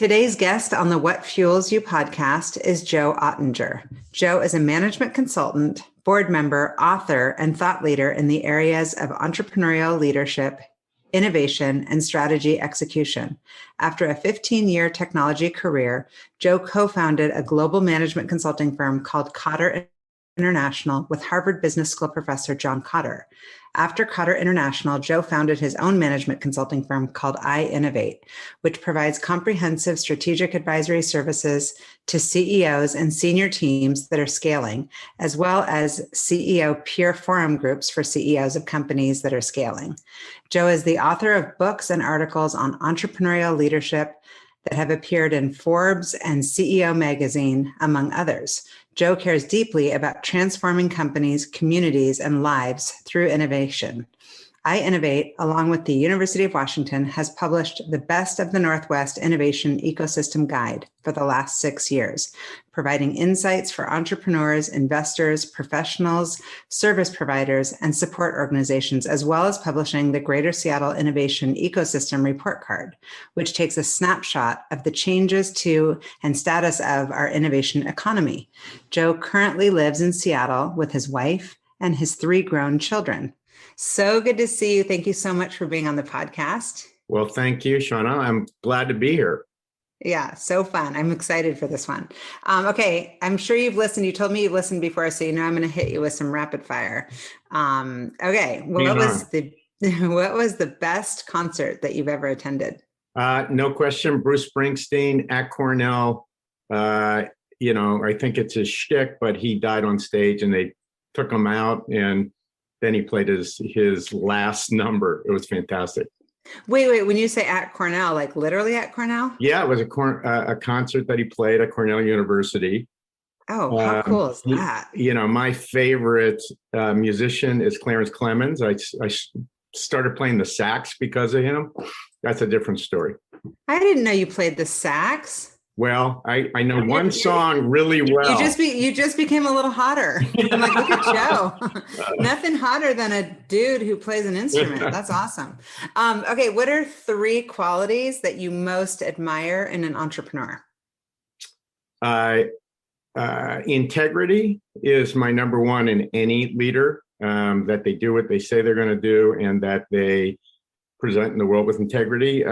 Today's guest on the What Fuels You podcast is Joe Ottinger. Joe is a management consultant, board member, author, and thought leader in the areas of entrepreneurial leadership, innovation, and strategy execution. After a 15-year technology career, Joe co-founded a global management consulting firm called Kotter International with Harvard Business School professor John Kotter. After Kotter International, Joe founded his own management consulting firm called Iinnovate, which provides comprehensive strategic advisory services to CEOs and senior teams that are scaling, as well as CEO peer forum groups for CEOs of companies that are scaling. Joe is the author of books and articles on entrepreneurial leadership that have appeared in Forbes and CEO magazine, among others. Joe cares deeply about transforming companies, communities, and lives through innovation. Iinnovate, along with the University of Washington, has published the Best of the Northwest Innovation Ecosystem Guide for the last 6 years, providing insights for entrepreneurs, investors, professionals, service providers, and support organizations, as well as publishing the Greater Seattle Innovation Ecosystem Report Card, which takes a snapshot of the changes to and status of our innovation economy. Joe currently lives in Seattle with his wife and his 3 grown children. So good to see you. Thank you so much for being on the podcast. Well, thank you, Shauna. I'm glad to be here. Yeah, so fun. I'm excited for this one. Okay, I'm sure you've listened. You told me you've listened before, so you know I'm going to hit you with some rapid fire. Okay, well, what was the best concert that you've ever attended? No question, Bruce Springsteen at Cornell. I think it's his shtick, but he died on stage and they took him out, and then he played his last number. It was fantastic. Wait, when you say at Cornell, like literally at Cornell? Yeah, it was a concert that he played at Cornell University. Oh, how cool is that? My favorite musician is Clarence Clemens. I started playing the sax because of him. That's a different story. I didn't know you played the sax. Well, I know one song really well. You just became a little hotter. I'm like, look at Joe. Nothing hotter than a dude who plays an instrument. That's awesome. Okay, what are 3 qualities that you most admire in an entrepreneur? Integrity is my number one in any leader, that they do what they say they're going to do and that they present in the world with integrity.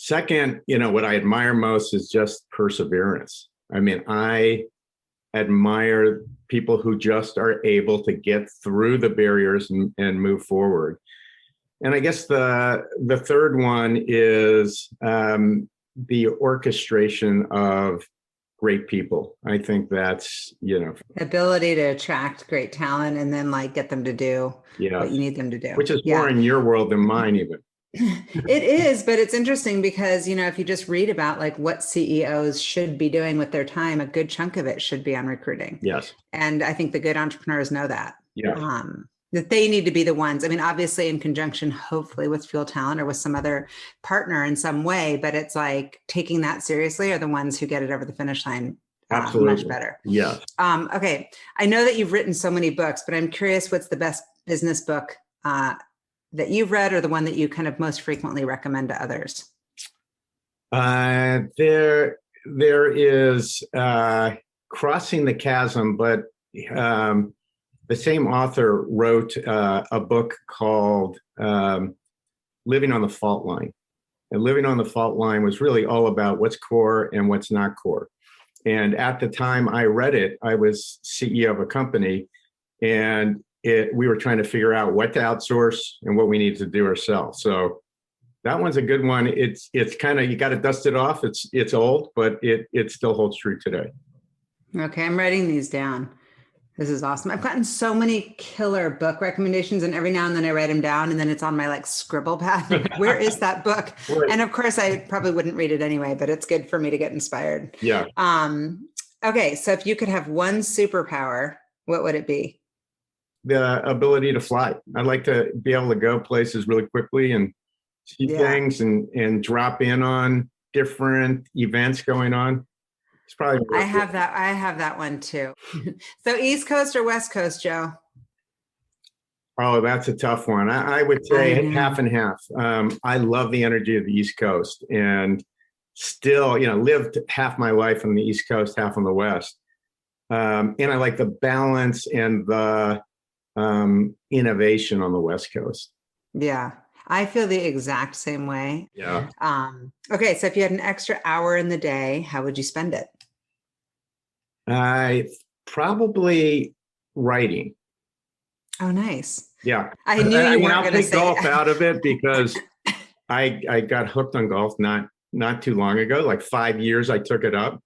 Second, what I admire most is just perseverance. I mean, I admire people who just are able to get through the barriers and move forward. And I guess the third one is the orchestration of great people. I think that's, ability to attract great talent and then get them to do what you need them to do. Which is more in your world than mine even. It is, but it's interesting because, if you just read about what CEOs should be doing with their time, a good chunk of it should be on recruiting. Yes. And I think the good entrepreneurs know that. Yeah. That they need to be the ones, obviously in conjunction, hopefully with Fuel Talent or with some other partner in some way, but it's taking that seriously are the ones who get it over the finish line. Absolutely. Much better. Yeah. Okay. I know that you've written so many books, but I'm curious, what's the best business book that you've read, or the one that you kind of most frequently recommend to others? There is Crossing the Chasm, but the same author wrote a book called Living on the Fault Line. And Living on the Fault Line was really all about what's core and what's not core. And at the time I read it, I was CEO of a company, and we were trying to figure out what to outsource and what we needed to do ourselves. So that one's a good one. It's kind of, you got to dust it off. It's old, but it still holds true today. Okay, I'm writing these down. This is awesome. I've gotten so many killer book recommendations, and every now and then I write them down, and then it's on my scribble pad. Where is that book? Right. And of course, I probably wouldn't read it anyway, but it's good for me to get inspired. Yeah. Okay, so if you could have one superpower, what would it be? The ability to fly. I'd like to be able to go places really quickly and see things and drop in on different events going on. It's probably I have that one too. So East Coast or West Coast, Joe? Oh, that's a tough one. I would I say know. half and half. I love the energy of the East Coast, and still, lived half my life on the East Coast, half on the West. And I like the balance and the innovation on the West Coast. Yeah. I feel the exact same way. Yeah. Okay, so if you had an extra hour in the day, how would you spend it? I probably writing. Oh, nice. Yeah. I knew you weren't I'll going to take say. golf out of it because I got hooked on golf not too long ago, like 5 years I took it up.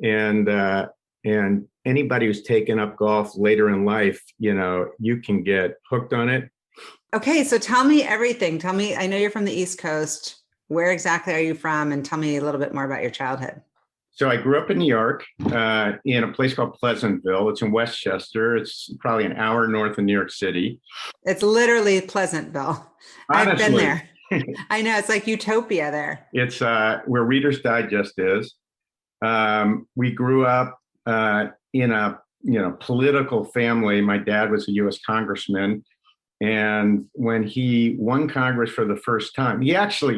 And anybody who's taken up golf later in life, you can get hooked on it. Okay, so tell me everything. Tell me, I know you're from the East Coast. Where exactly are you from? And tell me a little bit more about your childhood. So I grew up in New York, in a place called Pleasantville. It's in Westchester. It's probably an hour north of New York City. It's literally Pleasantville. I've been Honestly, there. I know, it's like utopia there. it's where Reader's Digest is. We grew up in a political family. My dad was a U.S. congressman, and when he won Congress for the first time,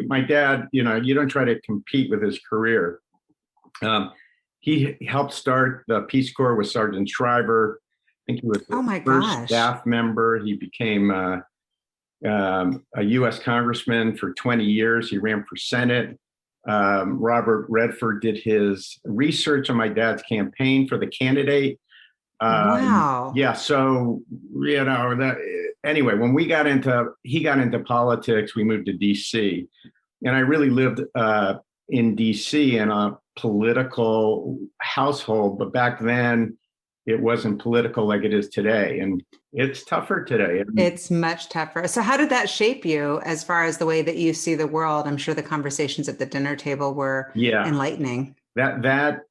my dad, you don't try to compete with his career. He helped start the Peace Corps with Sergeant Shriver. I think he was Oh the my first gosh. staff member. He became a U.S. congressman for 20 years. He ran for Senate. Robert Redford did his research on my dad's campaign for the candidate. Wow. Yeah, so anyway, when he got into politics, we moved to DC, and I really lived in DC in a political household, but back then it wasn't political like it is today, and it's tougher today. It's much tougher. So how did that shape you as far as the way that you see the world? I'm sure the conversations at the dinner table were enlightening. That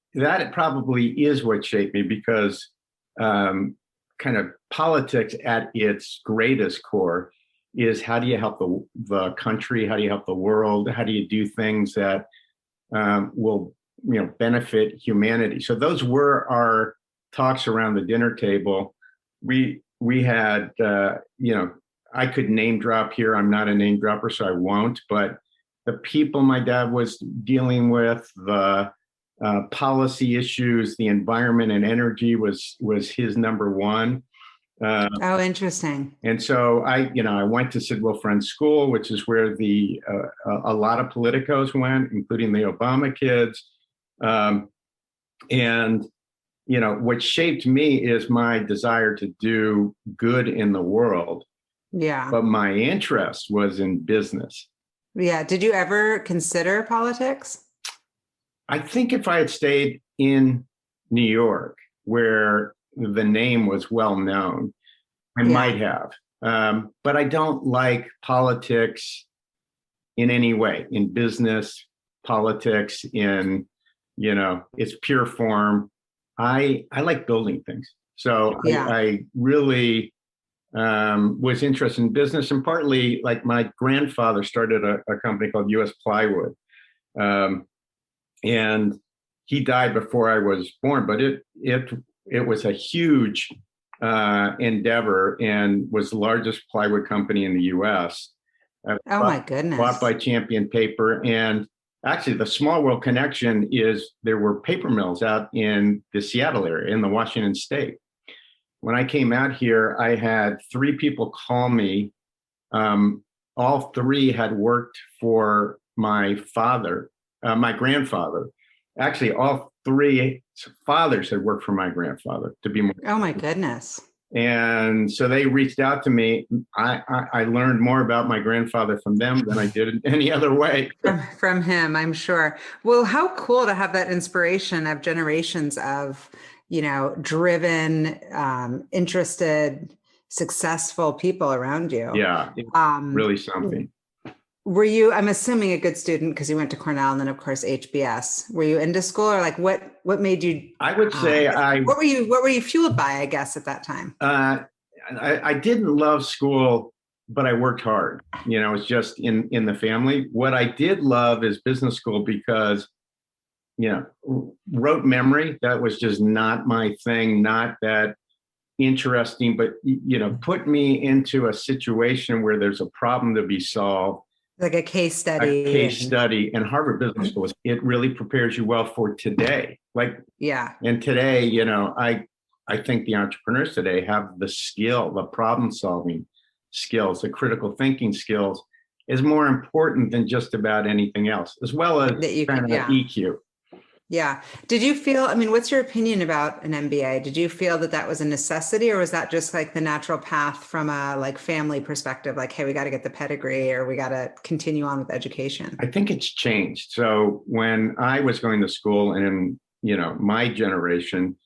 probably is what shaped me, because kind of politics at its greatest core is, how do you help the country? How do you help the world? How do you do things that will benefit humanity? So those were our talks around the dinner table. We had I could name drop here. I'm not a name dropper, so I won't. But the people my dad was dealing with, the policy issues, the environment and energy was his number one. Oh, interesting. And so I went to Sid Wilfriend School, which is where a lot of politicos went, including the Obama kids. And what shaped me is my desire to do good in the world. Yeah. But my interest was in business. Yeah. Did you ever consider politics? I think if I had stayed in New York, where the name was well known, I might have. But I don't like politics in any way, in business, politics, in, its pure form. I like building things. So I really was interested in business, and partly, like, my grandfather started a company called U.S. Plywood. And he died before I was born, but it was a huge endeavor, and was the largest plywood company in the U.S. My goodness. Bought by Champion Paper. And actually, the small world connection is there were paper mills out in the Seattle area, in the Washington state. When I came out here, I had 3 people call me. All 3 had worked for my father. My grandfather. Actually, all 3 fathers had worked for my grandfather, to be more. Oh my goodness. And so they reached out to me. I learned more about my grandfather from them than I did in any other way. From him, I'm sure. Well, how cool to have that inspiration of generations of, driven, interested, successful people around you. Yeah, really something. Were you, I'm assuming, a good student because you went to Cornell and then, of course, HBS. Were you into school, or like what made you? I would say What were you fueled by, I guess, at that time? I didn't love school, but I worked hard. It was just in the family. What I did love is business school, because, rote memory, that was just not my thing. Not that, interesting, but put me into a situation where there's a problem to be solved. Like a case study. And Harvard Business School, it really prepares you well for today. And today, I think the entrepreneurs today have the skill, the problem solving skills, the critical thinking skills is more important than just about anything else, as well as EQ. Yeah. Did you feel, what's your opinion about an MBA? Did you feel that was a necessity, or was that just like the natural path from a family perspective? Like, hey, we got to get the pedigree, or we got to continue on with education? I think it's changed. So when I was going to school and in, my generation,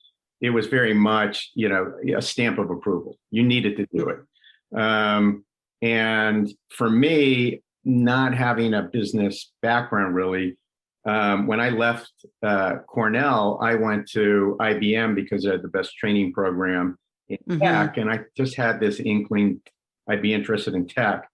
it was very much, a stamp of approval. You needed to do it. And for me, not having a business background really, when I left Cornell, I went to IBM because they had the best training program in tech. And I just had this inkling I'd be interested in tech.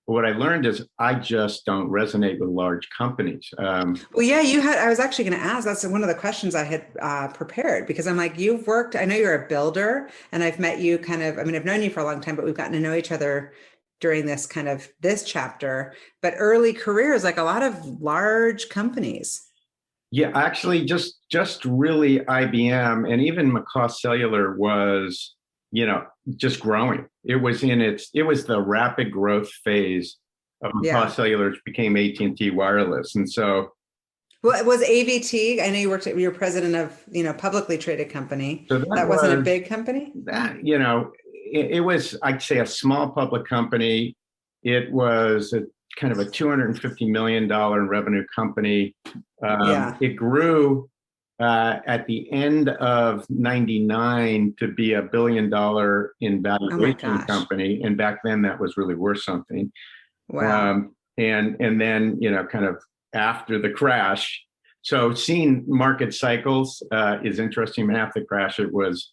But what I learned is I just don't resonate with large companies. Well, yeah, I was actually going to ask, that's one of the questions I had prepared, because I'm like, you've worked, I know you're a builder, and I've met you I've known you for a long time, but we've gotten to know each other during this chapter, but early careers, like a lot of large companies. Yeah, actually just really IBM, and even McCaw Cellular was, just growing. It was the rapid growth phase of McCaw Cellular, which became AT&T Wireless. And so. Well, it was AVT. I know you were president of, publicly traded company. So that wasn't a big company? It was, I'd say, a small public company. It was a kind of a $250 million in revenue company. It grew at the end of '99 to be $1 billion in valuation company. And back then that was really worth something. Wow. And then, kind of after the crash. So seeing market cycles is interesting. After the crash, it was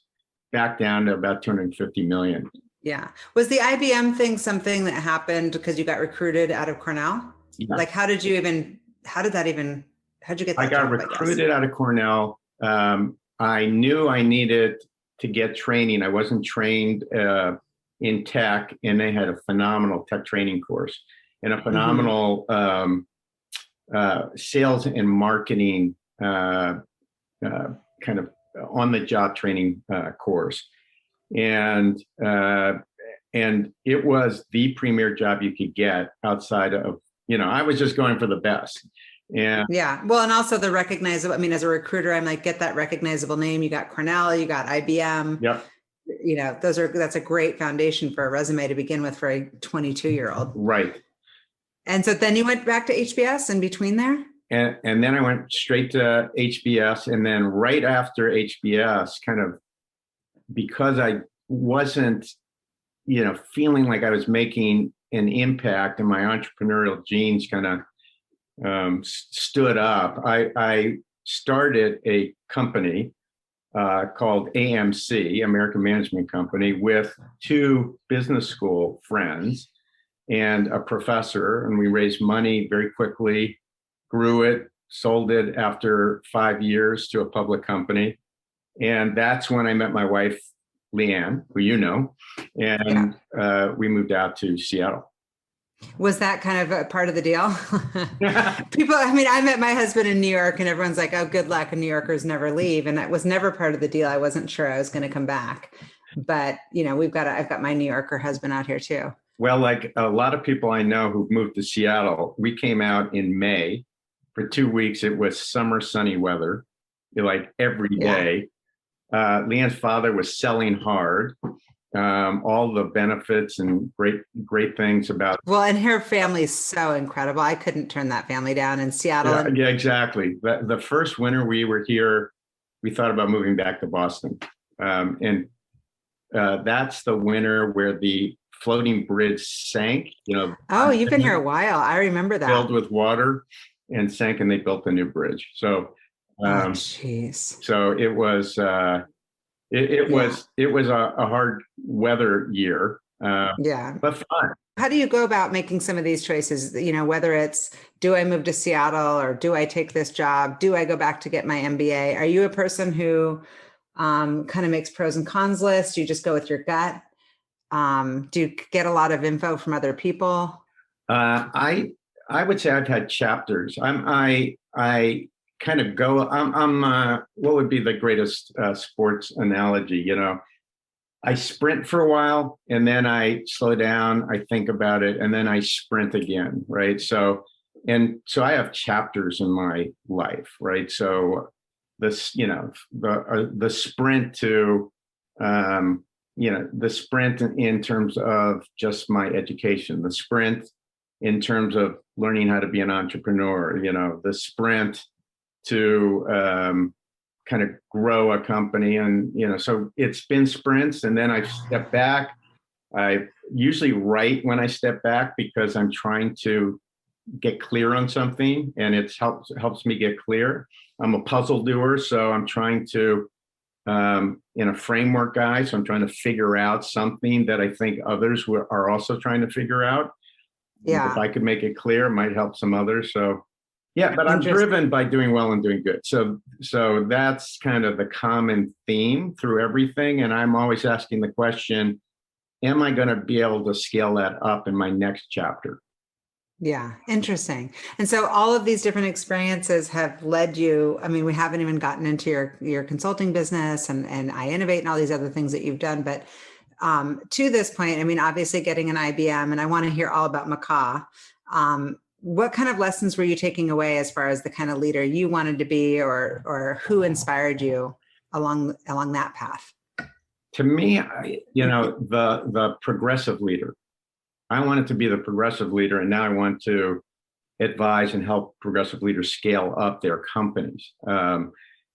back down to about 250 million. Yeah. Was the IBM thing something that happened because you got recruited out of Cornell? Yeah. Like, how'd you get that I got job, recruited out of Cornell. I knew I needed to get training. I wasn't trained in tech, and they had a phenomenal tech training course and a phenomenal sales and marketing kind of on-the-job training course, and it was the premier job you could get outside of, I was just going for the best. And well, and also the recognizable, as a recruiter, I'm like, get that recognizable name. You got Cornell, you got IBM. Yep. That's a great foundation for a resume to begin with for a 22-year-old. Right. And so then you went back to HBS in between there? And then I went straight to HBS. And then right after HBS, kind of because I wasn't, feeling like I was making an impact and my entrepreneurial genes kind of stood up, I started a company called AMC, American Management Company, with two business school friends and a professor. And we raised money very quickly, grew it, sold it after 5 years to a public company. And that's when I met my wife, Leanne, who you know, and we moved out to Seattle. Was that kind of a part of the deal? People, I met my husband in New York, and everyone's like, oh, good luck. And New Yorkers never leave. And that was never part of the deal. I wasn't sure I was going to come back. But, I've got my New Yorker husband out here too. Well, like a lot of people I know who've moved to Seattle, we came out in May. For 2 weeks, it was summer sunny weather, like every day. Leanne's father was selling hard. All the benefits and great things about. Well, and her family is so incredible. I couldn't turn that family down in Seattle. Yeah, exactly. The first winter we were here, we thought about moving back to Boston. And that's the winter where the floating bridge sank. Oh, you've been here a while. I remember that. Filled with water and sank, and they built a new bridge. So, so it was. It was a hard weather year, but fun. How do you go about making some of these choices? Whether it's, do I move to Seattle, or do I take this job? Do I go back to get my MBA? Are you a person who kind of makes pros and cons lists? Do you just go with your gut? Do you get a lot of info from other people? I would say I've had chapters. I kind of go. What would be the greatest sports analogy? You know, I sprint for a while and then I slow down. I think about it and then I sprint again. Right. So I have chapters in my life. Right. So this, you know, the sprint to, the sprint in terms of just my education, the sprint in terms of learning how to be an entrepreneur, you know, the sprint to kind of grow a company. And, you know, so it's been sprints. And then I step back. I usually write when I step back because I'm trying to get clear on something and it helps me get clear. I'm a puzzle doer. So I'm trying to, in a framework guy. So I'm trying to figure out something that I think others are also trying to figure out. Yeah. If I could make it clear, it might help some others. So yeah, but I'm driven by doing well and doing good. So that's kind of the common theme through everything. And I'm always asking the question, am I going to be able to scale that up in my next chapter? Yeah, interesting. And so all of these different experiences have led you, I mean, we haven't even gotten into your consulting business and Iinnovate and all these other things that you've done, but to this point, I mean, obviously getting an IBM, and I want to hear all about Macaw. What kind of lessons were you taking away as far as the kind of leader you wanted to be, or who inspired you along that path? To me, the progressive leader. I wanted to be the progressive leader, and now I want to advise and help progressive leaders scale up their companies.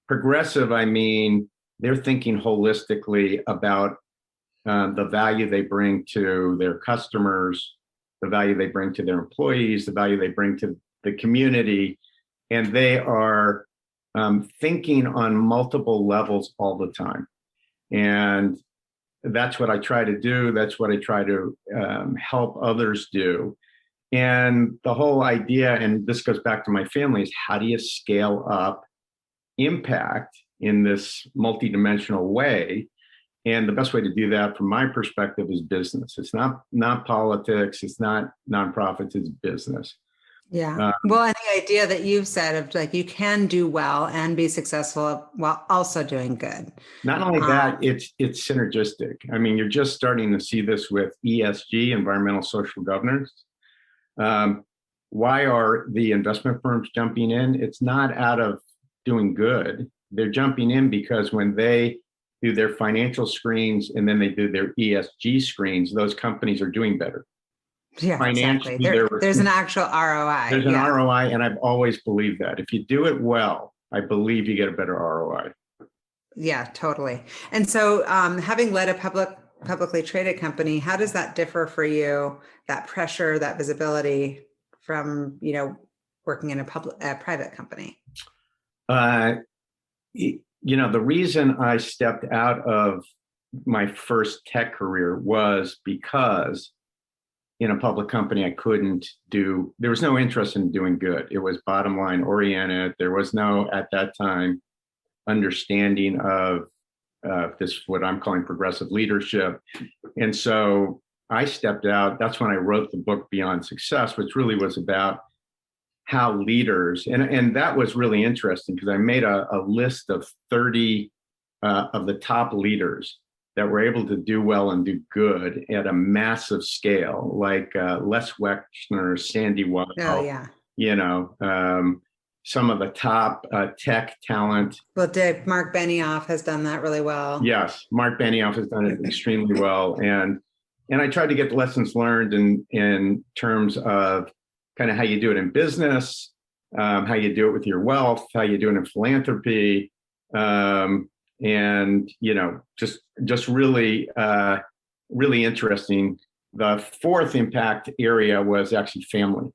Progressive, I mean, they're thinking holistically about the value they bring to their customers, the value they bring to their employees, the value they bring to the community. And they are thinking on multiple levels all the time. And that's what I try to do. That's what I try to help others do. And the whole idea, and this goes back to my family, is how do you scale up impact in this multidimensional way? And the best way to do that, from my perspective, is business. It's not politics. It's not nonprofits. It's business. Yeah. Well, and the idea that you've said of like you can do well and be successful while also doing good. Not only that, it's synergistic. I mean, you're just starting to see this with ESG, environmental social governance. Why are the investment firms jumping in? It's not out of doing good. They're jumping in because when they do their financial screens and then they do their ESG screens, those companies are doing better. Yeah, exactly. There's an actual ROI. There's an ROI, and I've always believed that. If you do it well, I believe you get a better ROI. Yeah, totally. And so having led a publicly traded company, how does that differ for you, that pressure, that visibility from, working in a private company? The reason I stepped out of my first tech career was because in a public company, there was no interest in doing good. It was bottom line oriented. There was no, at that time, understanding of this, what I'm calling progressive leadership. And so I stepped out. That's when I wrote the book Beyond Success, which really was about how leaders, and that was really interesting because I made a list of 30 of the top leaders that were able to do well and do good at a massive scale, like Les Wexner, Sandy Weill. Oh, yeah. Some of the top tech talent. Well, Mark Benioff has done that really well. Yes, Mark Benioff has done it extremely well. And I tried to get the lessons learned in terms of kind of how you do it in business, how you do it with your wealth, how you do it in philanthropy, and just really, really interesting. The fourth impact area was actually family.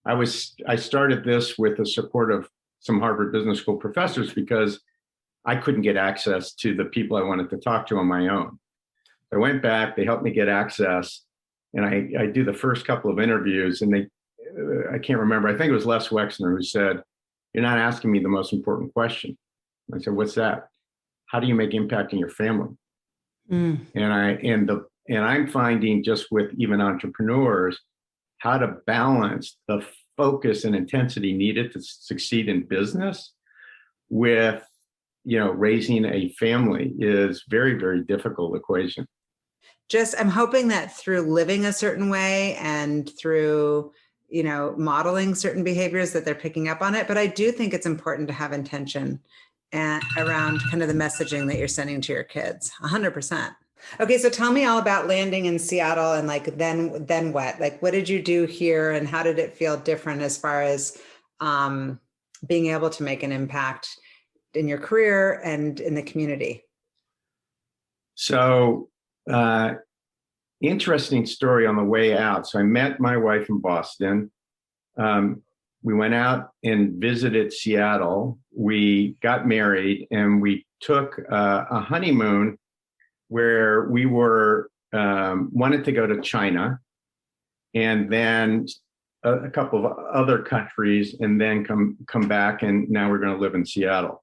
I started this with the support of some Harvard Business School professors because I couldn't get access to the people I wanted to talk to on my own. I went back, they helped me get access, and I do the first couple of interviews, and I can't remember, I think it was Les Wexner who said, "You're not asking me the most important question." I said, "What's that?" how do you make impact in your family? Mm. And I'm finding just with even entrepreneurs, how to balance the focus and intensity needed to succeed in business with, raising a family is very, very difficult equation. I'm hoping that through living a certain way and through, modeling certain behaviors that they're picking up on it. But I do think it's important to have intention and around kind of the messaging that you're sending to your kids. 100%. Okay. So tell me all about landing in Seattle and then what? Like, what did you do here and how did it feel different as far as being able to make an impact in your career and in the community? So, interesting story on the way out. So I met my wife in Boston. We went out and visited Seattle. We got married and we took a honeymoon where we wanted to go to China and then a couple of other countries and then come back. And now we're going to live in Seattle.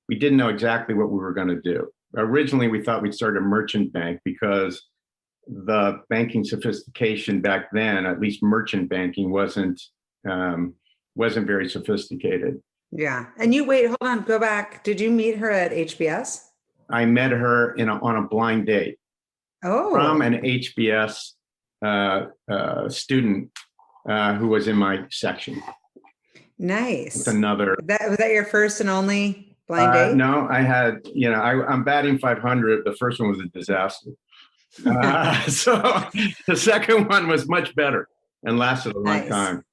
We didn't know exactly what we were going to do. Originally, we thought we'd start a merchant bank because the banking sophistication back then, at least merchant banking, wasn't very sophisticated. Yeah. And hold on, go back. Did you meet her at HBS? I met her on a blind date. Oh. From an HBS student who was in my section. Nice. It's another. Was that your first and only blind date? No, I had, I'm batting 500. The first one was a disaster. So the second one was much better and lasted a long time.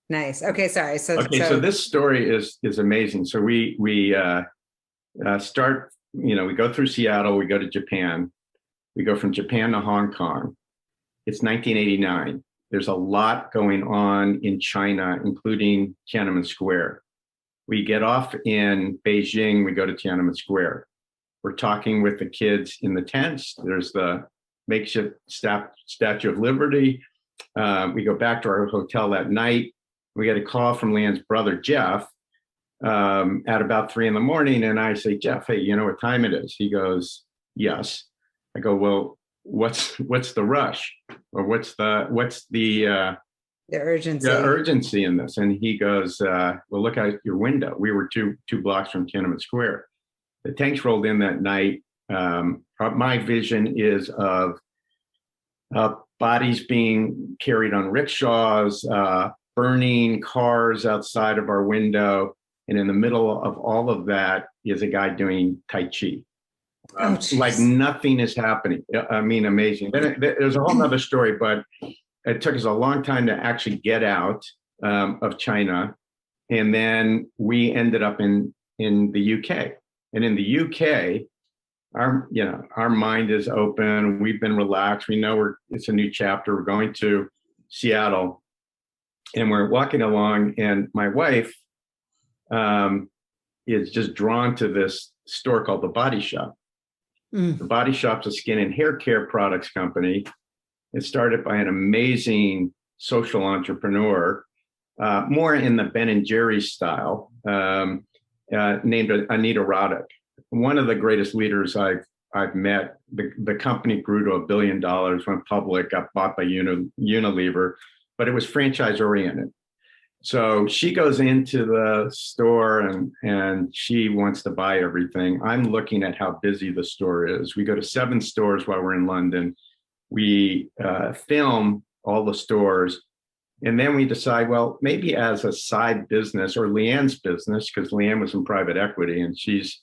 Nice. Okay, sorry. So this story is amazing. So we start, we go through Seattle, we go to Japan, we go from Japan to Hong Kong. It's 1989. There's a lot going on in China, including Tiananmen Square. We get off in Beijing, we go to Tiananmen Square. We're talking with the kids in the tents. There's the makeshift Statue of Liberty. We go back to our hotel that night. We get a call from Leanne's brother, Jeff, at about 3 a.m. And I say, Jeff, hey, you know what time it is? He goes, yes. I go, well, what's the rush? Or what's the urgency in this? And he goes, well, look out your window. We were two blocks from Tiananmen Square. The tanks rolled in that night. My vision is of bodies being carried on rickshaws, burning cars outside of our window. And in the middle of all of that is a guy doing Tai Chi. Like nothing is happening. I mean, amazing. Then there's a whole nother story, but it took us a long time to actually get out of China. And then we ended up in the UK. And in the UK, our mind is open. We've been relaxed. We know it's a new chapter. We're going to Seattle and we're walking along and my wife is just drawn to this store called The Body Shop. The Body Shop's a skin and hair care products company. It's started by an amazing social entrepreneur, more in the Ben and Jerry's style, named Anita Roddick. One of the greatest leaders I've met. The company grew to $1 billion, went public, got bought by Unilever, but it was franchise oriented. So she goes into the store and she wants to buy everything. I'm looking at how busy the store is. We go to 7 stores while we're in London. We film all the stores. And then we decide, well, maybe as a side business or Leanne's business, because Leanne was in private equity and she's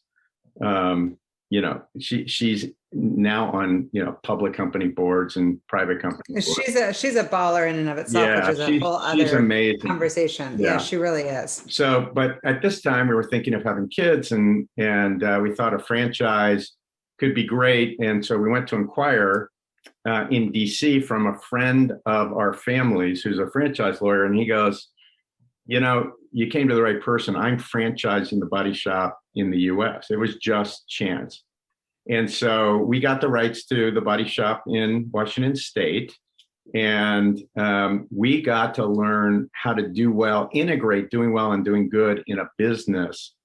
she's now on public company boards and private company boards. She's a baller in and of itself, which is a whole other amazing conversation. Yeah, she really is. So, but at this time we were thinking of having kids and we thought a franchise could be great. And so we went to inquire in DC from a friend of our family's who's a franchise lawyer. And he goes, you came to the right person. I'm franchising The Body Shop in the US. It was just chance. And so we got the rights to The Body Shop in Washington State. And we got to learn how to do well, integrate doing well and doing good in a business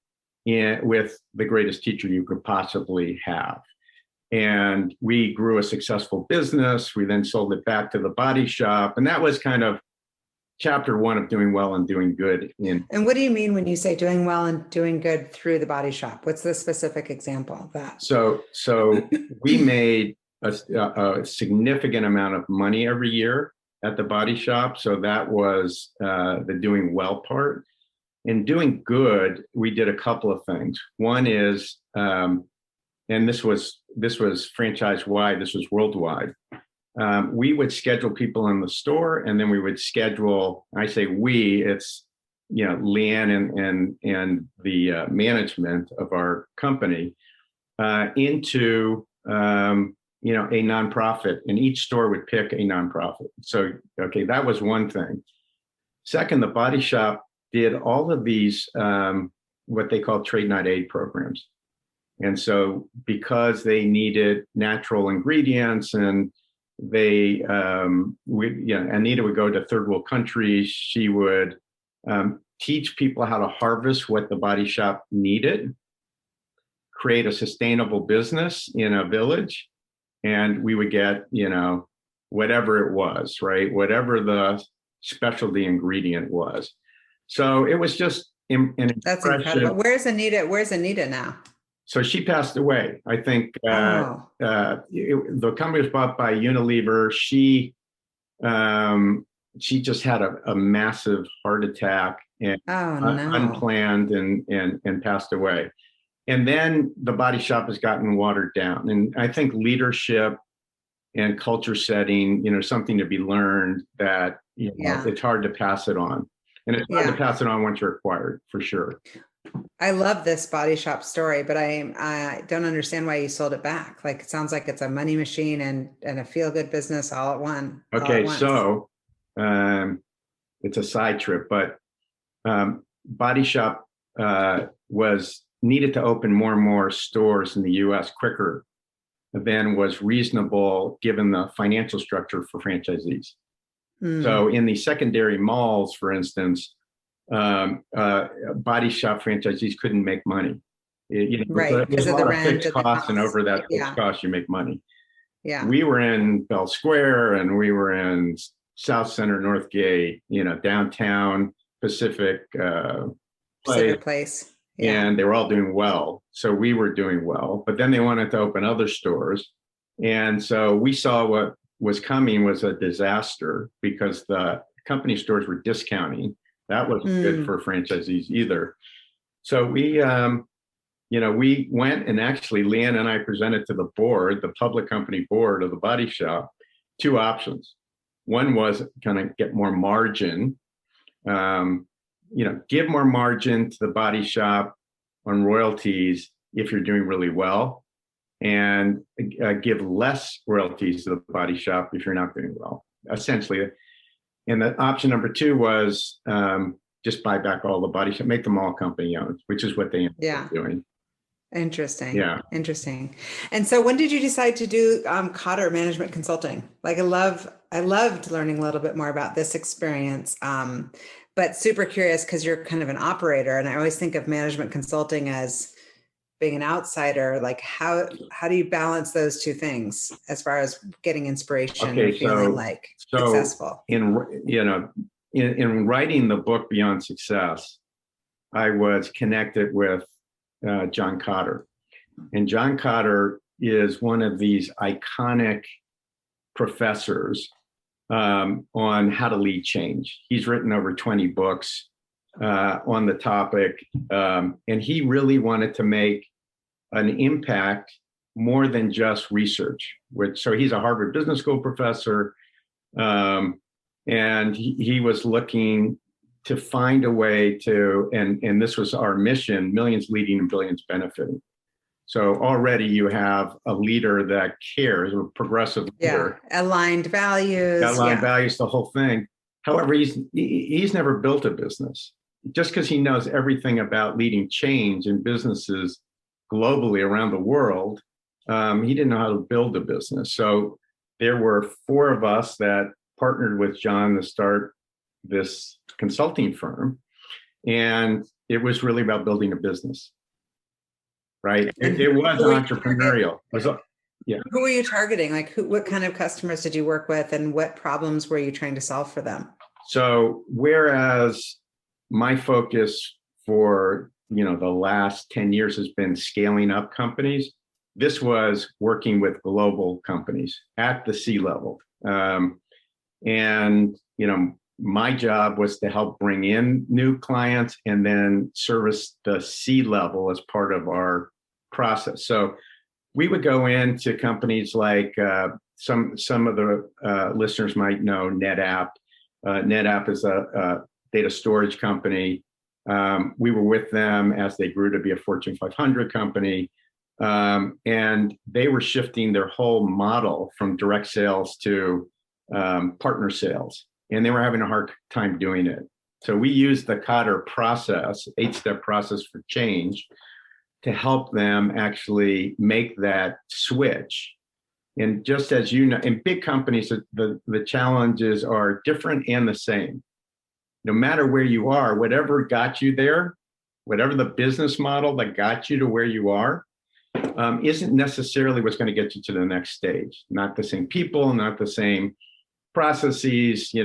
with the greatest teacher you could possibly have. And we grew a successful business. We then sold it back to the body shop. And that was kind of chapter one of doing well and doing good. And what do you mean when you say doing well and doing good through the body shop? What's the specific example of that? So we made a significant amount of money every year at the body shop. So that was the doing well part. In doing good, we did a couple of things. One is, and this was franchise wide, this was worldwide. We would schedule people in the store, and then we would schedule, I say we, it's, Leanne and the management of our company into, a nonprofit, and each store would pick a nonprofit. So, okay, that was one thing. Second, the body shop did all of these, what they call trade not aid programs. And so because they needed natural ingredients, and Anita would go to third world countries, she would teach people how to harvest what the body shop needed, create a sustainable business in a village, and we would get, whatever it was, right? Whatever the specialty ingredient was. So it was just That's incredible. Where's Anita now? So she passed away. I think the company was bought by Unilever. She just had a massive heart attack and unplanned and passed away. And then the body shop has gotten watered down. And I think leadership and culture setting, something to be learned that it's hard to pass it on. And it's hard to pass it on once you're acquired, for sure. I love this body shop story, but I don't understand why you sold it back. Like, it sounds like it's a money machine and a feel-good business all at once. Okay, so it's a side trip, but body shop was needed to open more and more stores in the U.S. quicker than was reasonable given the financial structure for franchisees. So in the secondary malls, for instance, body shop franchisees couldn't make money. Right, because of the rent, fixed costs, and over that fixed cost, you make money. Yeah, we were in Bell Square, and we were in South Center, Northgate, downtown Pacific Place. Yeah. And they were all doing well. So we were doing well, but then they wanted to open other stores. And so we saw what was coming was a disaster because the company stores were discounting. That wasn't good for franchisees either. So we went, and actually Leanne and I presented to the board, the public company board of the body shop, two options. One was kind of get more margin, give more margin to the body shop on royalties if you're doing really well, and give less royalties to the body shop if you're not doing well, essentially. And the option number two was just buy back all the body shop, make them all company owned, which is what they ended up doing. Interesting. Yeah. Interesting. And so when did you decide to do Kotter Management Consulting? Like, I loved learning a little bit more about this experience, but super curious because you're kind of an operator. And I always think of management consulting as being an outsider. Like, how do you balance those two things as far as getting inspiration and feeling successful? In writing the book Beyond Success, I was connected with John Kotter. And John Kotter is one of these iconic professors on how to lead change. He's written over 20 books on the topic. And he really wanted to make an impact more than just research. So he's a Harvard Business School professor. And he was looking to find a way to, and this was our mission, millions leading and billions benefiting. So already you have a leader that cares, a progressive leader. Aligned values. Values, the whole thing. However, he's never built a business. Just because he knows everything about leading change in businesses globally around the world, he didn't know how to build a business. So there were four of us that partnered with John to start this consulting firm. And it was really about building a business. right? And It was who were you targeting? entrepreneurial. Yeah. Who were you targeting? Like what kind of customers did you work with and what problems were you trying to solve for them? So whereas my focus for, the last 10 years has been scaling up companies, this was working with global companies at the C level. And, my job was to help bring in new clients and then service the C level as part of our process. So we would go into companies like some of the listeners might know NetApp. NetApp is a data storage company. We were with them as they grew to be a Fortune 500 company. And they were shifting their whole model from direct sales to partner sales. And they were having a hard time doing it. So we used the Kotter process, 8-step process for change, to help them actually make that switch. And just as you know, in big companies, the challenges are different and the same. No matter where you are, whatever got you there, whatever the business model that got you to where you are, isn't necessarily what's going to get you to the next stage. Not the same people, not the same processes. You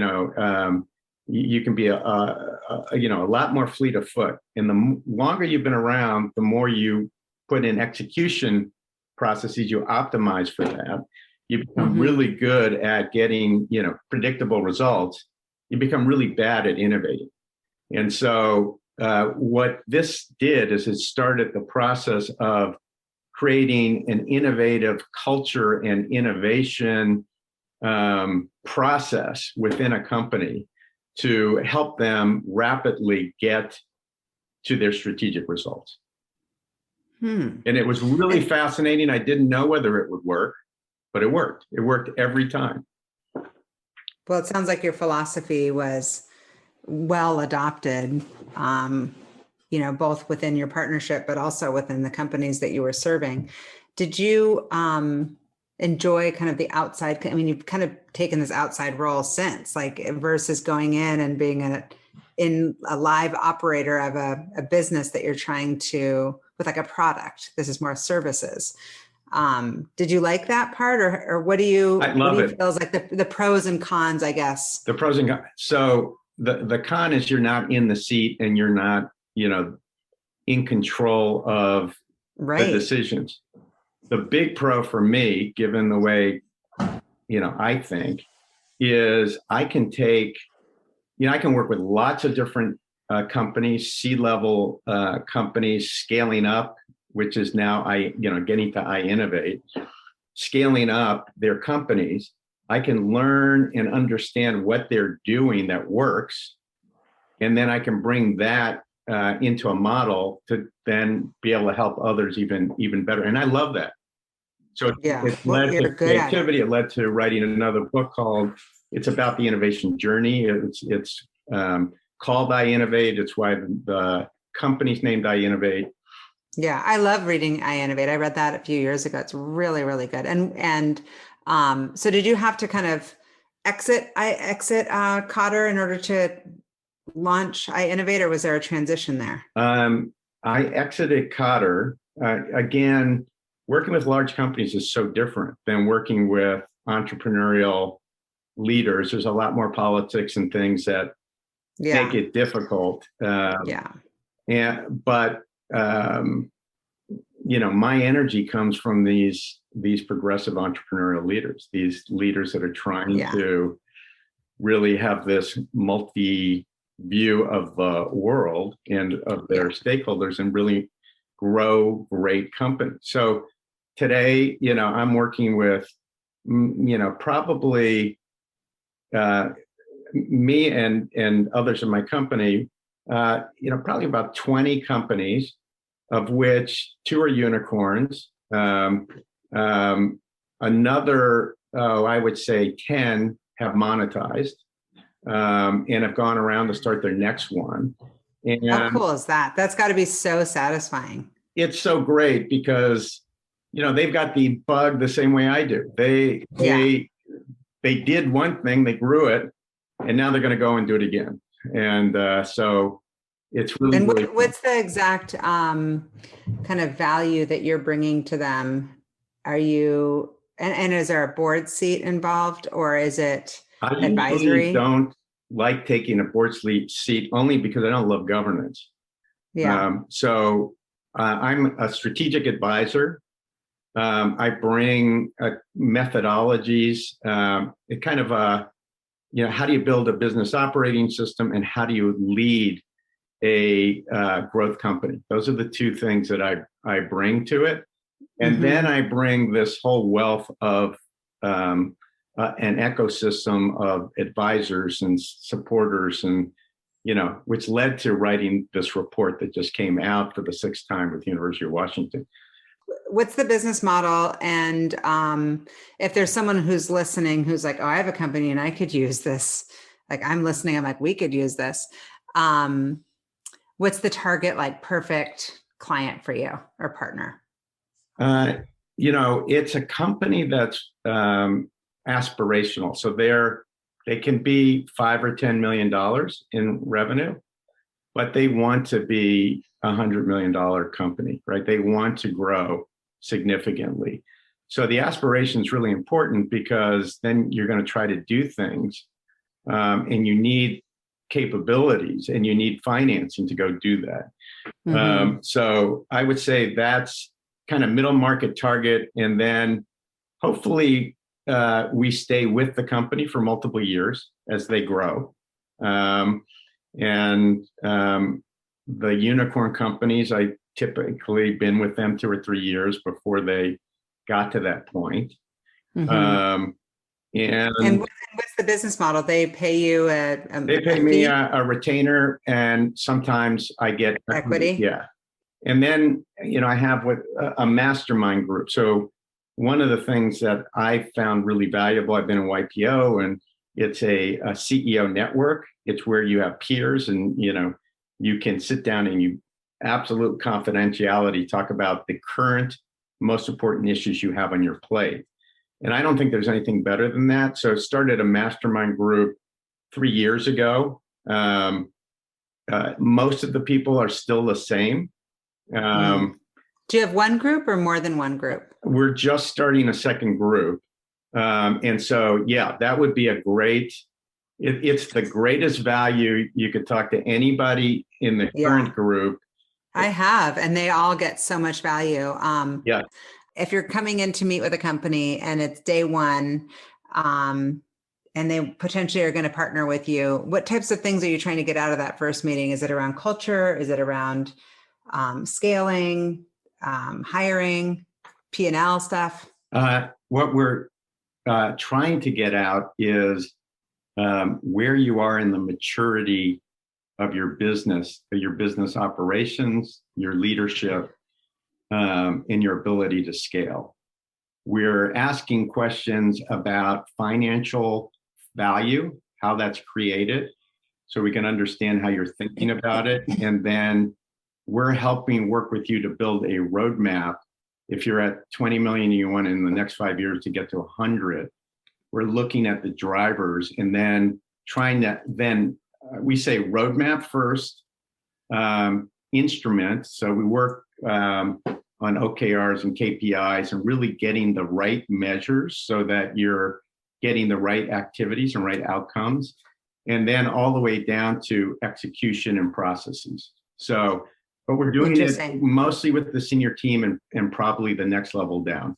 can be a lot more fleet of foot. And the longer you've been around, the more you put in execution processes, you optimize for that. You become really good at getting, predictable results. You become really bad at innovating. And so what this did is it started the process of creating an innovative culture and innovation process within a company to help them rapidly get to their strategic results. And it was really fascinating. I didn't know whether it would work, but it worked. It worked every time. Well, it sounds like your philosophy was well adopted, both within your partnership, but also within the companies that you were serving. Did you enjoy kind of the outside? I mean, you've kind of taken this outside role since, like versus going in and being a live operator of a business that you're trying to, with like a product. This is more services. Did you like that part, or what do you? I love it. Feel is like the pros and cons, I guess. The pros and cons. So the con is you're not in the seat and you're not, in control of the decisions. The big pro for me, given the way, I think, is I can take, I can work with lots of different companies, C-level companies, scaling up, which is now getting to Iinnovate, scaling up their companies. I can learn and understand what they're doing that works, and then I can bring that into a model to then be able to help others even better. And I love that. So it led to creativity. It led to writing another book called "It's About the Innovation Journey." It's called Iinnovate. It's why the company's named Iinnovate. Yeah, I love reading Iinnovate. I read that a few years ago. It's really, really good. And so did you have to kind of exit Kotter in order to launch Iinnovate, or was there a transition there? I exited Kotter. Again, working with large companies is so different than working with entrepreneurial leaders. There's a lot more politics and things that make it difficult. But my energy comes from these progressive entrepreneurial leaders, these leaders that are trying to really have this multi view of the world and of their stakeholders and really grow great companies. So today, I'm working with, probably me and others in my company, probably about 20 companies, of which 2 are unicorns. Another, I would say 10 have monetized and have gone around to start their next one. And how cool is that? That's got to be so satisfying. It's so great because, they've got the bug the same way I do. They did one thing, they grew it, and now they're going to go and do it again. And so it's really, And really fun. what's the exact kind of value that you're bringing to them? Are you, and is there a board seat involved, or is it I usually advisory? don't like taking a board seat only because I don't love governance. Yeah. I'm a strategic advisor. I bring methodologies, it kind of how do you build a business operating system and how do you lead a growth company? Those are the two things that I bring to it. And then I bring this whole wealth of an ecosystem of advisors and supporters, and which led to writing this report that just came out for the 6th time with the University of Washington. What's the business model? And if there's someone who's listening who's like, oh, I have a company and I could use this. Like I'm listening, I'm like, we could use this. What's the target, like perfect client for you or partner? It's a company that's aspirational. So they can be $5 or $10 million in revenue, but they want to be $100 million company, right? They want to grow significantly. So the aspiration is really important because then you're going to try to do things, and you need capabilities and you need financing to go do that. So I would say that's kind of middle market target, and then hopefully we stay with the company for multiple years as they grow. The unicorn companies, I typically been with them 2 or 3 years before they got to that point. And what's the business model? They pay you they pay me a retainer, and sometimes I get equity. Yeah. And then, I have a mastermind group. So one of the things that I found really valuable, I've been in YPO, and it's a CEO network. It's where you have peers, and, you can sit down and you absolute confidentiality, talk about the current most important issues you have on your plate. And I don't think there's anything better than that. So I started a mastermind group 3 years ago. Most of the people are still the same. Do you have one group or more than one group? We're just starting a second group. And so, yeah, that would be a great, it's the greatest value. You could talk to anybody in the current group. I have, and they all get so much value. Yeah. If you're coming in to meet with a company and it's day one, and they potentially are going to partner with you, what types of things are you trying to get out of that first meeting? Is it around culture? Is it around scaling, hiring, P&L stuff? What we're trying to get out is where you are in the maturity of your business operations, your leadership, and your ability to scale. We're asking questions about financial value, how that's created, so we can understand how you're thinking about it. And then we're helping work with you to build a roadmap. If you're at 20 million and you want in the next 5 years to get to 100, we're looking at the drivers and then trying to we say roadmap first, instrument. So we work on OKRs and KPIs and really getting the right measures so that you're getting the right activities and right outcomes, and then all the way down to execution and processes. So, but we're doing it mostly with the senior team and probably the next level down.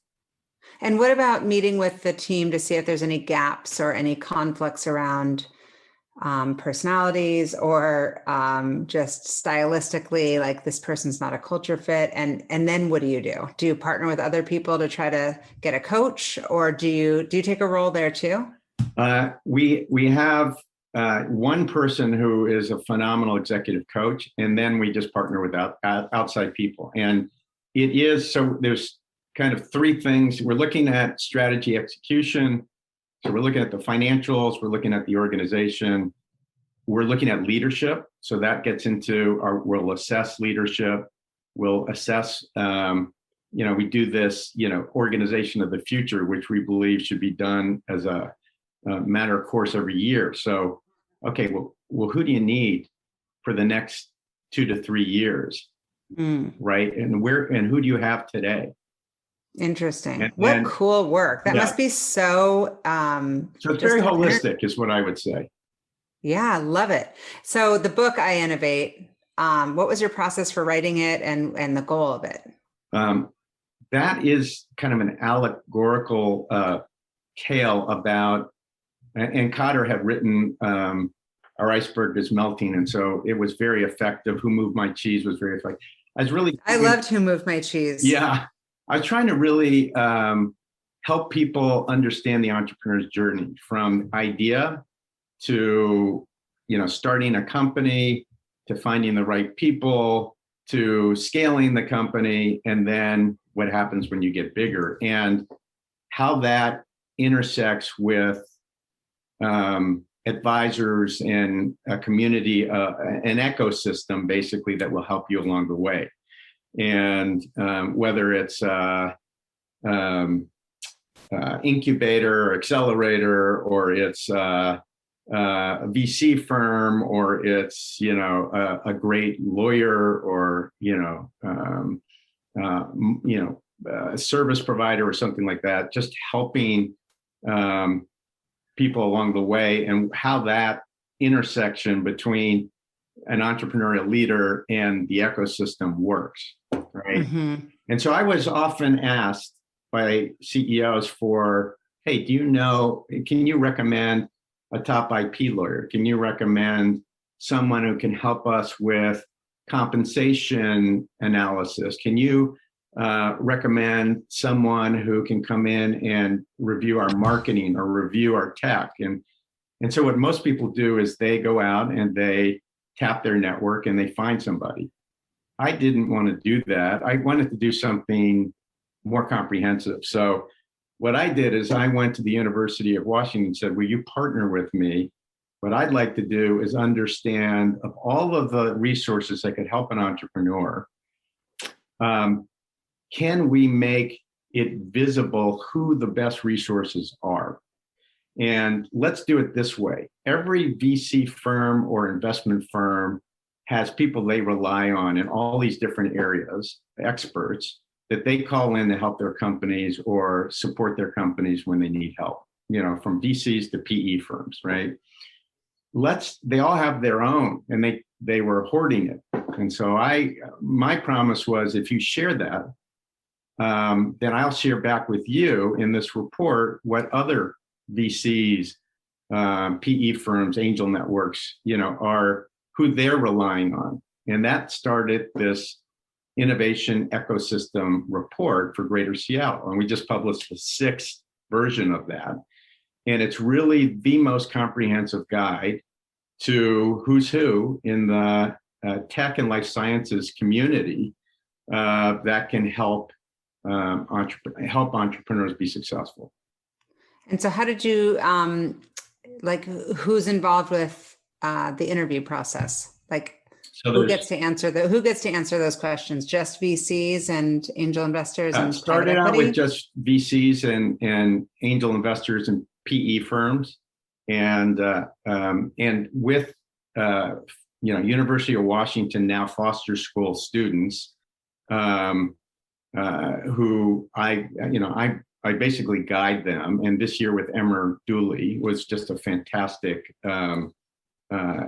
And what about meeting with the team to see if there's any gaps or any conflicts around personalities or just stylistically, like this person's not a culture fit? And then what do you do? Do you partner with other people to try to get a coach, or do you take a role there too? We have one person who is a phenomenal executive coach, and then we just partner with outside people. And it is, so there's kind of three things. We're looking at strategy execution. So we're looking at the financials, we're looking at the organization, we're looking at leadership. So that gets into we'll assess leadership, we'll assess, we do this, organization of the future, which we believe should be done as a matter of course every year. So, okay, well, who do you need for the next 2 to 3 years, right? And who do you have today? Interesting. And What cool work. That yeah. must be so. So it's very holistic, is what I would say. Yeah, love it. So the book, Iinnovate, what was your process for writing it and the goal of it? That is kind of an allegorical tale about, and Kotter had written Our Iceberg is Melting, and so it was very effective. Who Moved My Cheese was very effective. I loved Who Moved My Cheese. Yeah, I was trying to really help people understand the entrepreneur's journey from idea to, starting a company, to finding the right people, to scaling the company, and then what happens when you get bigger, and how that intersects with advisors and a community, an ecosystem, basically, that will help you along the way. And whether it's incubator or accelerator, or it's a VC firm, or it's a great lawyer, or a service provider or something like that, just helping people along the way, and how that intersection between an entrepreneurial leader and the ecosystem works, right? And so I was often asked by CEOs for, hey, can you recommend a top IP lawyer? Can you recommend someone who can help us with compensation analysis? Can you recommend someone who can come in and review our marketing or review our tech? And so what most people do is they go out and they tap their network and they find somebody. I didn't want to do that. I wanted to do something more comprehensive. So what I did is I went to the University of Washington and said, will you partner with me? What I'd like to do is understand, of all of the resources that could help an entrepreneur, can we make it visible who the best resources are? And let's do it this way. Every VC firm or investment firm has people they rely on in all these different areas, experts, that they call in to help their companies or support their companies when they need help, from VCs to PE firms, right? They all have their own, and they were hoarding it. And so my promise was, if you share that, then I'll share back with you in this report what other VCs, PE firms, angel networks, are, who they're relying on. And that started this innovation ecosystem report for Greater Seattle. And we just published the 6th version of that. And it's really the most comprehensive guide to who's who in the tech and life sciences community that can help entrepreneurs be successful. And so how did you, who's involved with the interview process? So who gets to answer those questions? Just VCs and angel investors? And started out with just VCs and angel investors and PE firms, and with University of Washington now Foster School students, who I basically guide them. And this year with Emmer Dooley was just a fantastic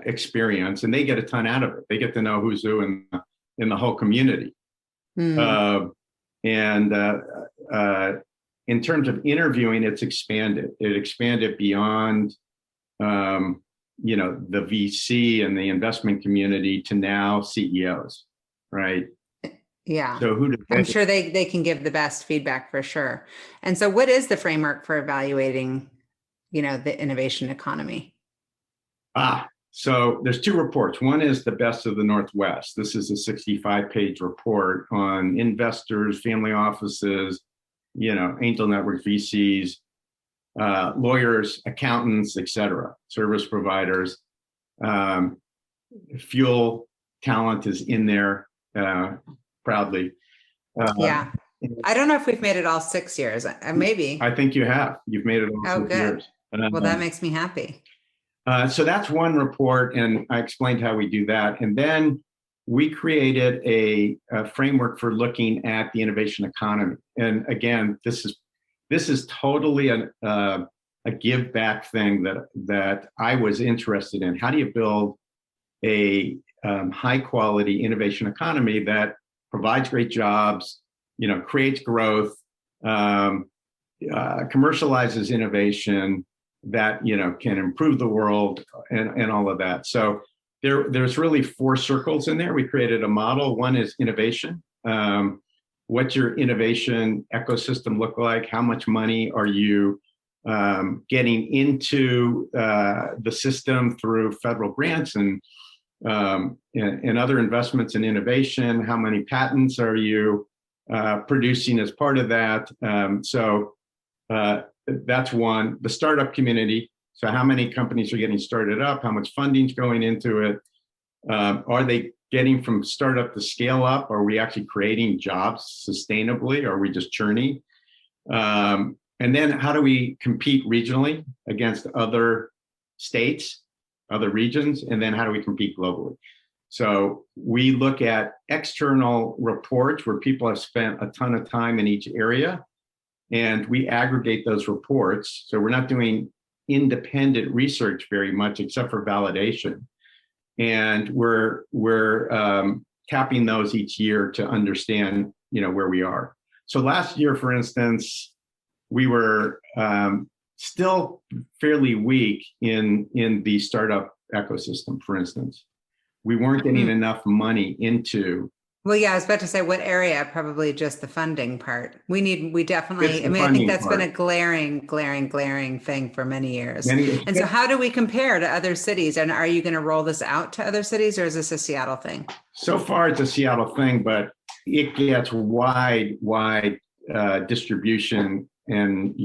experience, and they get a ton out of it. They get to know who's who in the whole community. And in terms of interviewing, it's expanded. It expanded beyond the VC and the investment community to now CEOs, right? Yeah. So I'm sure they can give the best feedback for sure. And so what is the framework for evaluating, the innovation economy? So there's 2 reports. One is the Best of the Northwest. This is a 65-page report on investors, family offices, angel networks, VCs, lawyers, accountants, et cetera, service providers. Fuel talent is in there proudly. Yeah. I don't know if we've made it all 6 years. Maybe. I think you have. You've made it all 6 years. Well, that makes me happy. So that's one report, and I explained how we do that. And then we created a framework for looking at the innovation economy. And again, this is totally a give back thing that I was interested in. How do you build a high quality innovation economy that provides great jobs, creates growth, commercializes innovation that can improve the world and all of that. So there's really 4 circles in there. We created a model. One is innovation. What's your innovation ecosystem look like? How much money are you getting into the system through federal grants and other investments in innovation? How many patents are you producing as part of that? So that's one. The startup community. So how many companies are getting started up? How much funding is going into it? Are they getting from startup to scale up? Are we actually creating jobs sustainably? Or are we just churning? And then how do we compete regionally against other states, other regions? And then how do we compete globally? So we look at external reports where people have spent a ton of time in each area, and we aggregate those reports. So we're not doing independent research very much, except for validation. And we're tapping those each year to understand, where we are. So last year, for instance, we were still fairly weak in the startup ecosystem, for instance. We weren't getting enough money into. Well, yeah, I was about to say what area, probably just the funding part. We definitely, I think that's been a glaring thing for many years. And so how do we compare to other cities? And are you going to roll this out to other cities, or is this a Seattle thing? So far it's a Seattle thing, but it gets wide distribution and,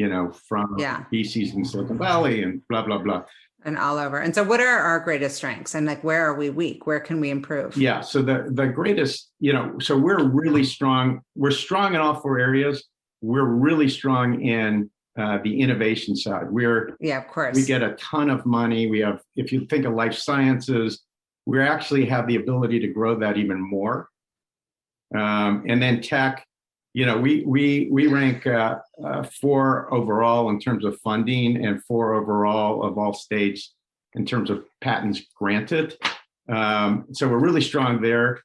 from VCs in Silicon Valley and blah, blah, blah. And all over. And so what are our greatest strengths, and where are we weak? Where can we improve? Yeah. So the greatest, so we're really strong. We're strong in all 4 areas. We're really strong in the innovation side. Of course. We get a ton of money. We have, if you think of life sciences, we actually have the ability to grow that even more. And then tech, we rank 4 overall in terms of funding, and 4 overall of all states in terms of patents granted. So we're really strong there.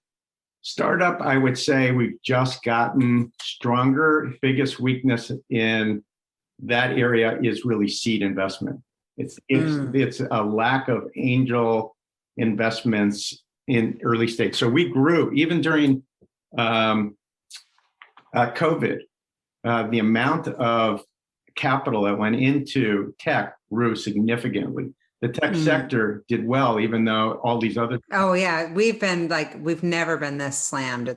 Startup, I would say we've just gotten stronger. Biggest weakness in that area is really seed investment. It's a lack of angel investments in early stage. So we grew even during COVID, the amount of capital that went into tech grew significantly. The tech sector did well, even though all these other. Oh yeah, we've never been this slammed.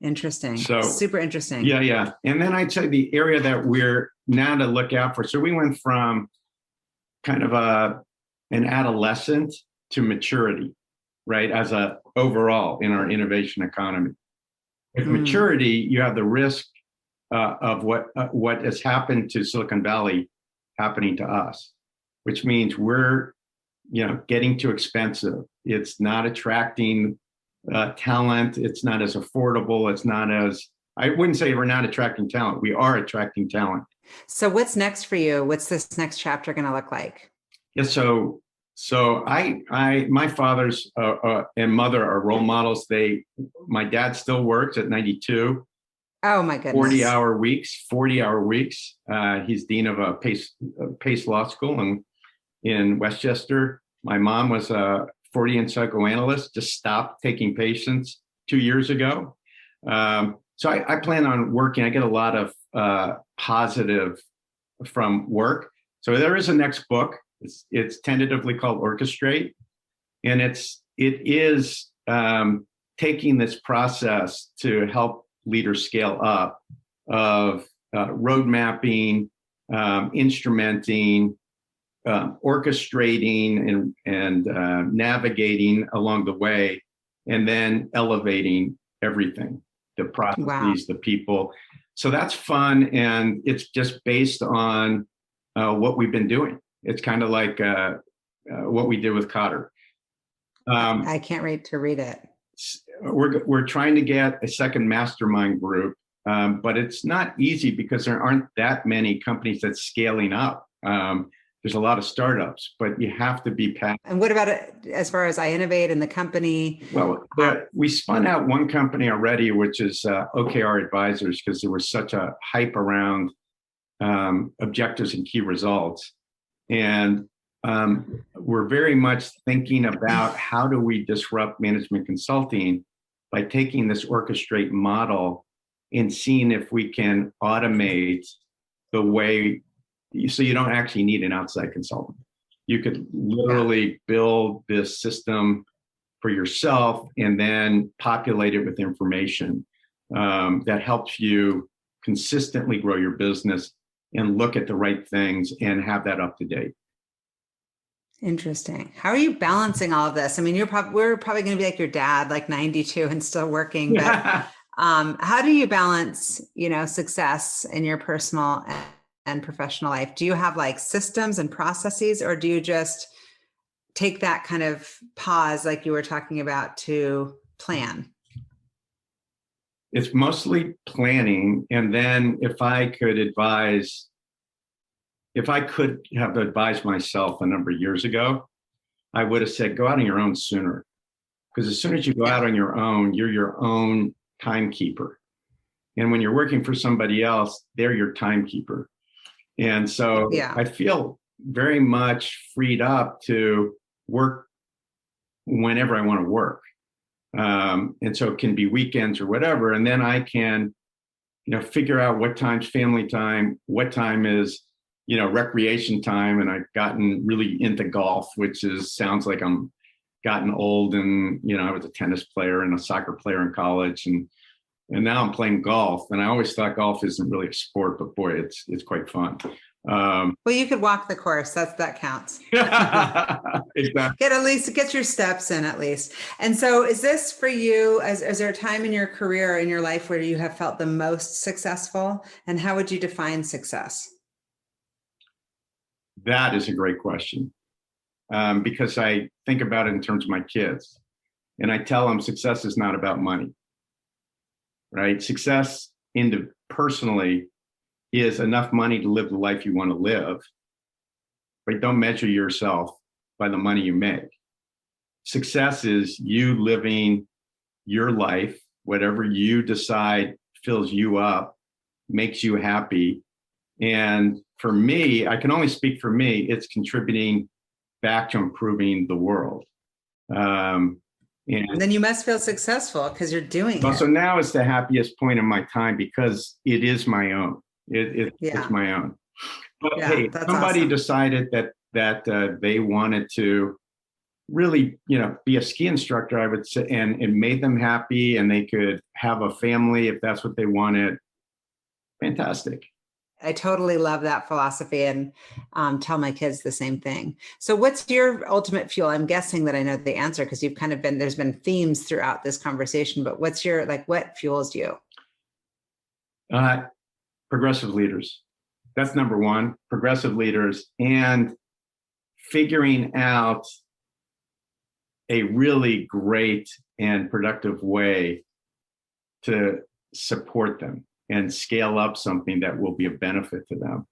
Interesting. So super interesting. Yeah. And then I'd say the area that we're now to look out for. So we went from kind of an adolescent to maturity, right? As a overall in our innovation economy. With maturity, you have the risk of what has happened to Silicon Valley happening to us, which means we're getting too expensive. It's not attracting talent. It's not as affordable. It's not as, I wouldn't say we're not attracting talent. We are attracting talent. So what's next for you? What's this next chapter going to look like? Yeah. So my father's and mother are role models. My dad still works at 92. Oh my goodness. 40-hour weeks. He's dean of a Pace Law School in Westchester. My mom was a Freudian psychoanalyst, just stopped taking patients 2 years ago. So I plan on working. I get a lot of positive from work. So there is a next book. It's tentatively called Orchestrate, and it is taking this process to help leaders scale up of road mapping, instrumenting, orchestrating, and navigating along the way, and then elevating everything, the processes, the people. So that's fun, and it's just based on what we've been doing. It's kind of like what we did with Kotter. I can't wait to read it. we're trying to get a second mastermind group, but it's not easy because there aren't that many companies that's scaling up. There's a lot of startups, but you have to be passionate. And what about it as far as Iinnovate and the company? Well, we spun out one company already, which is OKR Advisors, because there was such a hype around objectives and key results. And we're very much thinking about how do we disrupt management consulting by taking this orchestrate model and seeing if we can automate the way, so you don't actually need an outside consultant. You could literally build this system for yourself and then populate it with information that helps you consistently grow your business and look at the right things and have that up to date. Interesting. How are you balancing all of this? I mean, we're probably going to be like your dad, like 92 and still working, but how do you balance, success in your personal and professional life? Do you have like systems and processes, or do you just take that kind of pause like you were talking about to plan? It's mostly planning. And then if I could have advised myself a number of years ago, I would have said, go out on your own sooner. Because as soon as you go out on your own, you're your own timekeeper. And when you're working for somebody else, they're your timekeeper. And so I feel very much freed up to work whenever I want to work. And so it can be weekends or whatever. And then I can, figure out what time's family time, what time is, recreation time. And I've gotten really into golf, which sounds like I'm gotten old. And, I was a tennis player and a soccer player in college. And now I'm playing golf. And I always thought golf isn't really a sport, but boy, it's quite fun. Well, you could walk the course. That counts. Exactly. Get your steps in at least. And so is this for you, is there a time in your career, in your life where you have felt the most successful? And how would you define success? That is a great question. Because I think about it in terms of my kids, and I tell them success is not about money, right? Success personally is enough money to live the life you want to live, but don't measure yourself by the money you make. Success is you living your life, whatever you decide fills you up, makes you happy. And for me, I can only speak for me, it's contributing back to improving the world. And then you must feel successful because you're doing it. So now is the happiest point in my time because it is my own. It's my own. But hey, somebody awesome. Decided that they wanted to really, be a ski instructor, I would say, and it made them happy, and they could have a family if that's what they wanted. Fantastic. I totally love that philosophy, and tell my kids the same thing. So what's your ultimate fuel? I'm guessing that I know the answer because you've kind of there's been themes throughout this conversation, but what fuels you? Progressive leaders. That's number one, progressive leaders, and figuring out a really great and productive way to support them and scale up something that will be a benefit to them.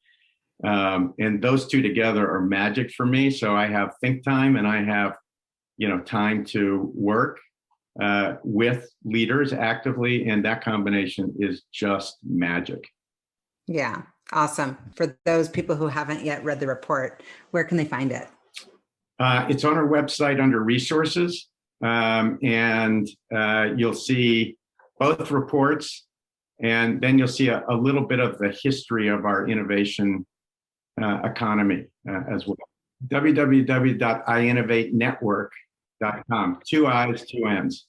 And those two together are magic for me. So I have think time and I have, time to work with leaders actively. And that combination is just magic. Yeah. Awesome. For those people who haven't yet read the report, where can they find it? It's on our website under resources. And you'll see both reports. And then you'll see a little bit of the history of our innovation economy as well. www.iinnovatenetwork.com. 2 I's, 2 N's.